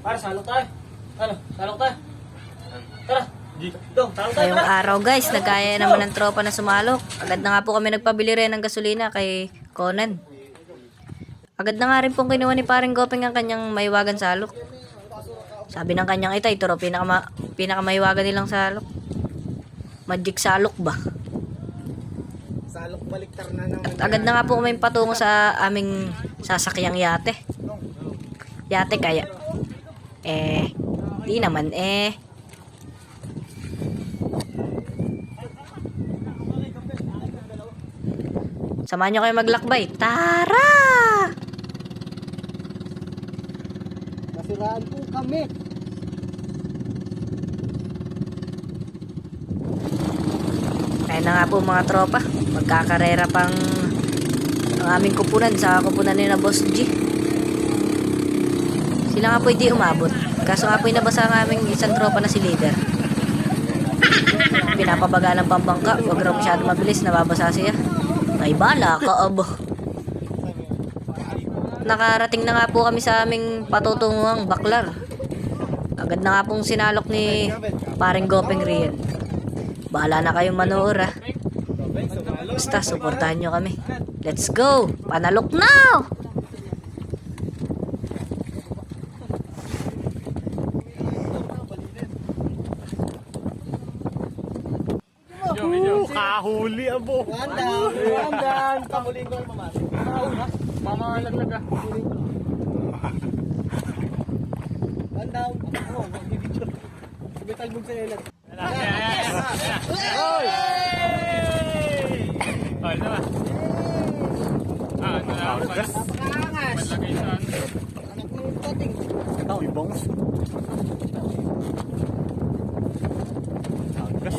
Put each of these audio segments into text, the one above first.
Para, salok tayo. Ano? Salok tayo. Tara. Dong, salok tayo. Ngayong araw guys, nagkaya naman ng tropa na sumalok. Agad na nga po kami nagpabili rin ng gasolina kay Conan. Agad na nga rin pong kinuha ni paring Gopeng ang kanyang mahiwagan salok. Sabi ng kanyang itay, ito raw pinakamahiwagan nilang salok. Magic salok ba? Salok baliktar na naman. At agad na nga po kami patungo sa aming sasakyang yate. Yate kaya. Di naman Samahan nyo kayo maglakbay. Tara! Nasiraan po kami. Kaya na nga po mga tropa. Magkakarera pang ang aming kupunan sa kupunan ni na Boss G. Sila nga po hindi umabot. Kaso nga po inabasa ang aming isang tropa na si Leader. Pinapabaga ng pambangka. Huwag raw masyado mabilis. Nababasa siya. Ay bala ka abo. Nakarating na nga po kami sa aming patutunguhang Baklar. Agad na nga pong sinalok ni paring Gopeng Rian. Bahala na kayong manood ah. Basta suportahan nyo kami. Let's go! Panalok now! Kahuli abo. Andan. Kamuling ko mama. Mama, laglag ah. Andan. Oh, mag-video. Sabay talbog sa elat. Hoy! Hoy, na ba? Ano na ako pala? Napakaangas. Malagay sa ano. Anak mo yung toting. Tao, ibang.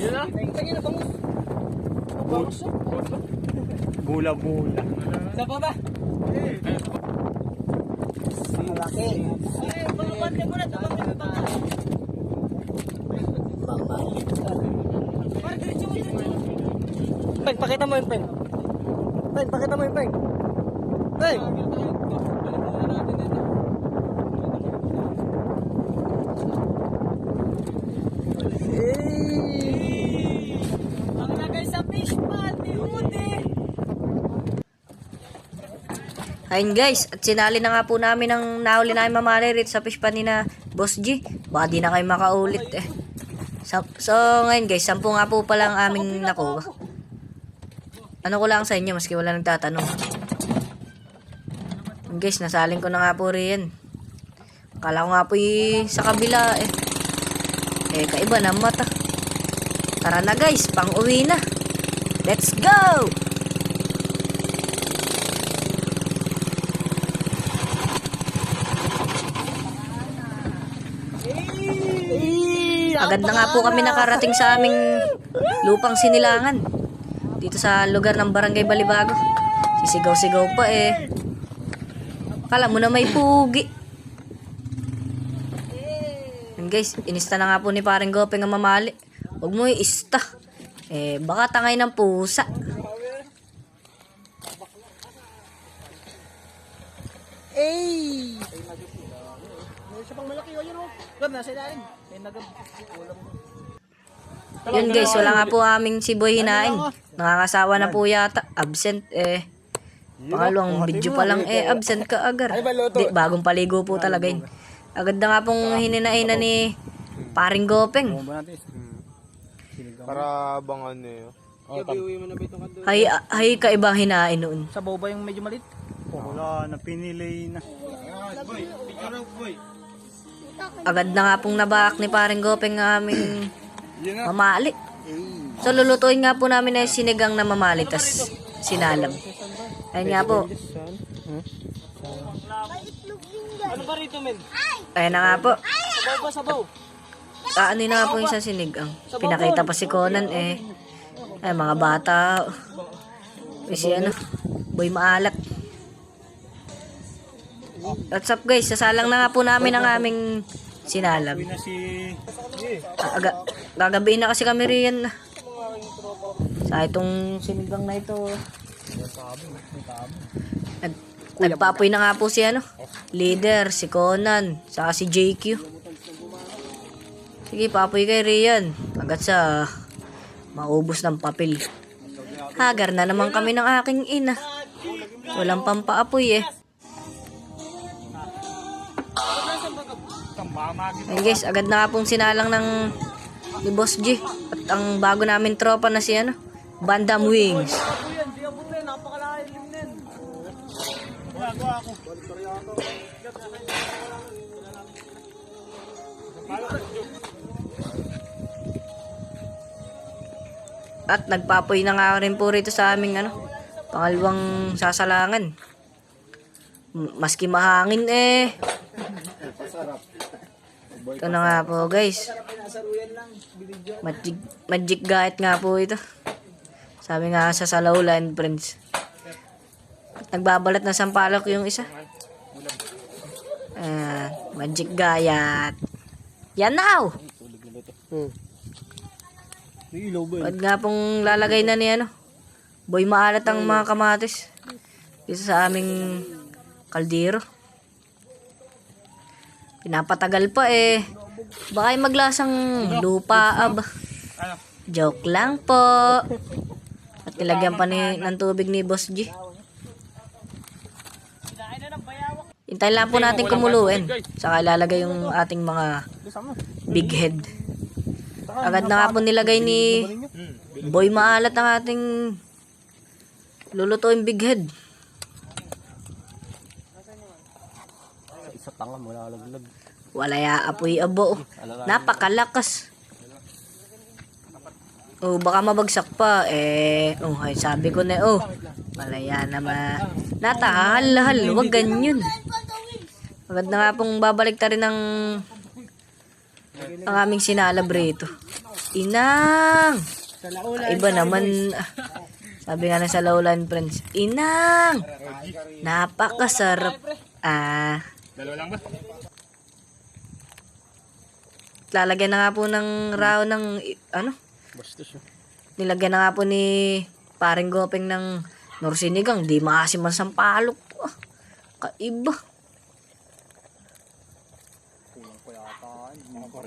Yun na? Tingnan na bangus. Bangus. Bula-bula. Sa baba. Malaki. Ay, pangapante mo na. Tabang mo yung bangus. Pen, pakita mo yung pen. Pen, pakita mo yung pen. Pen! Ang lagay sa fish pan, ni Udi! Ayun guys, at sinali na nga po namin ang nahuli namin mamali rito sa fish pan ni na Boss G. Baka di na kayo makaulit eh. So ngayon guys, 10 nga po pala ang aming nakuha. Ano ko lang sa inyo maski wala nagtatanong. Guys, nasaling ko na nga po rin. Akala ko nga po sa kabila eh. Kaiba na mata. Tara na guys, pang uwi na. Let's go! Agad na nga po kami nakarating sa aming lupang sinilangan. Dito sa lugar ng Barangay Balibago. Sisigaw-sigaw pa eh. Akala mo na may pugi. And guys, inista na nga po ni paring Gopeng ang mamali. Huwag mo i-ista. Baka tangay ng pusa. Ay! May isa pang malaki o yun o. Gab, nasa ilalim. May nagab. Yun guys, wala nga po aming si Boy hinain. Nakakasawa na po yata. Absent pangalawang video pa lang absent ka agar. Di, bagong paligo po talaga yun. Agad na nga pong hininain na ni paring Gopeng. Para bang ano yun? Iuwi mo na ba itong kando? Hay kaibang hinain noon. Sa boba yung medyo malit. Wala na, pinili na. Agad na nga pong nabak ni paring Gopeng ang aming mamali. So lulutuin nga po namin na sinigang na mamali tas sinalam. Ayun nga po. Ano ba rito, men? Ayun na nga po. Sabaw ba, sabaw? Ano na nga po yung sa sinigang. Pinakita pa si Conan Ay mga bata. Si Boy maalat. What's up guys? Sasalang na nga po namin ang aming sinalam. Gagabihin na kasi kami riyan. Sa itong sinigang na ito. nagpapoy na nga po si leader, si Conan, saka si JQ. Sige, papoy kay Rian. Agad sa maubos ng papel. Hagar na naman kami ng aking ina. Walang pampaapoy eh. Ayun guys, agad na nga pong sinalang ni Boss G. At ang bago namin tropa na si Bandam Wings. At nagpapoy na nga rin po rito sa aming pangalawang sasalangan. Maski mahangin eh. Ito na nga po guys. Magic gait nga po ito. Sabi nga sa Salawlan friends. At nagbabalat ng sampalok yung isa. Magic gayat. Yan now. At nga pong lalagay na ni Boy maalat ang mga kamatis. Dito sa aming kaldero. Pinapatagal pa eh. Baka yung maglasang lupa Joke lang po. At nilagyan pa ng tubig ni Boss G. Hintayin lang po natin kumuluin. Saka ilalagay yung ating mga big head. Agad na nga po nilagay ni Boy maalat ang ating lulutuin big head. Isa tanga mo lalaglag. Wala ya apoy abo. Napakalakas. Baka mabagsak pa ay sabi ko na malaya naman. Natahal-hal, wag ganyan. Agad na nga pong babalik ta rin ang aming sinalabrito. Inang! Iba naman. Sabi nga na sa Lowland friends. Inang! Napakasarap. Dalawa lang ba? Lalagyan na nga po ng raw ng nilagyan na nga po ni paring Gopeng ng norsinigang. Di maasim ang sampalok. Kaiba.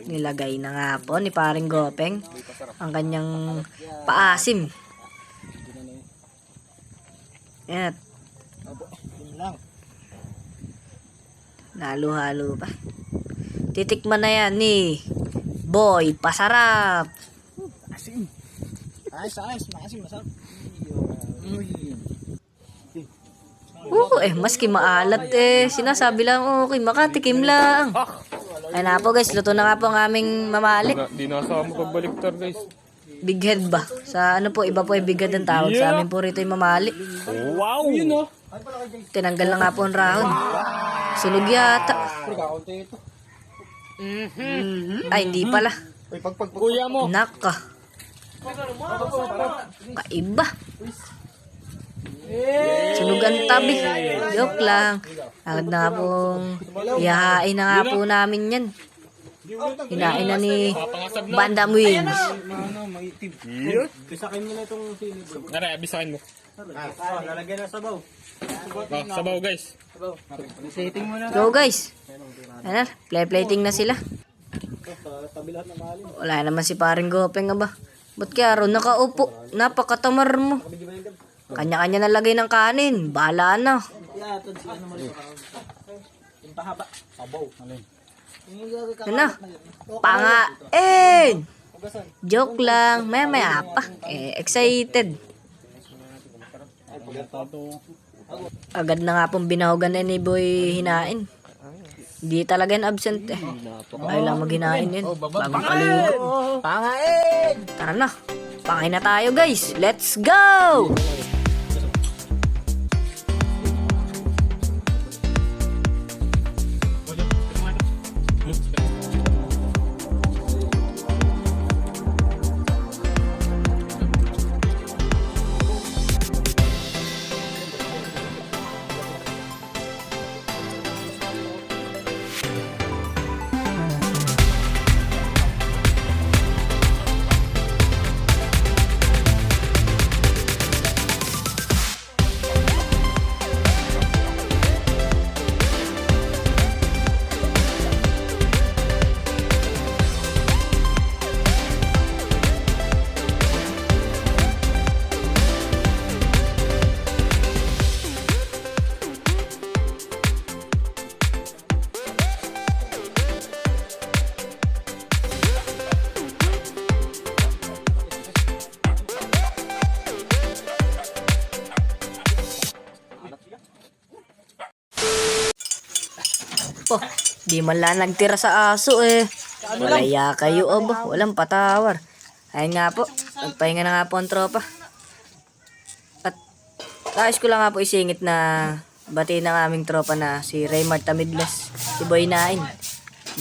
Nilagay na nga po ni paring Gopeng ang kanyang paasim. Yan. Halo-halo pa. Titikman na yan ni Boy Pasarap. Asim. Maasim, masarap. Maski maalat sinasabi lang okay, makatikim lang. Ay na po guys, luto na nga po ang aming mamalik. Di nakasama pagbaliktad guys. Big head ba? Sa iba po ay big head ang tawag. Sa amin po rito ay mamalik. Wow! Yun Tinanggal na nga po ang rahon. Sunog yata. Ay, hindi pala. Kuya mo. Naka. Kaiba. Sunog ang tabi. Joke lang. Agad na nga pong ihahain na nga po namin yan. Hinain na ni Bandam Wings. Bisakin mo na itong sili bro. Nara, bisakin mo. Lalagyan na sabaw. Sabaw guys. Setting mo na. Go guys. Play-plating na sila. Tabi lahat ng mahalin. Wala naman si paring Gopeng ba? Ba't kaya ron nakaupo? Napakatamar mo. Kanya-kanya nalagay ng kanin. Bahala na. Yatod si mo rin. Yung pahaba. Sabaw. Pangain! Joke lang. Maya pa. Excited. Agad na nga pong binahugan na ni Boy hinain. Hindi talaga yan absent Ayaw lang maghinain yun. Bagong kaligo. Pangain! Tara na. Pangain na tayo guys. Let's go! Oh, di man lang nagtira sa aso eh. Walaya kayo aba, walang patawar. Ayun nga po, nagpahinga na nga po ang tropa. At nais ko lang nga po isingit na bati ng aming tropa na si Raymar Tamidlas, si Boy Nain.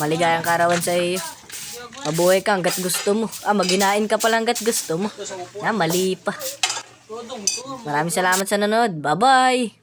Maligayang karawan sa iyo. Mabuhay ka hanggat gusto mo. Maginain ka pala hanggat gusto mo. Mali pa. Maraming salamat sa nanood. Bye-bye!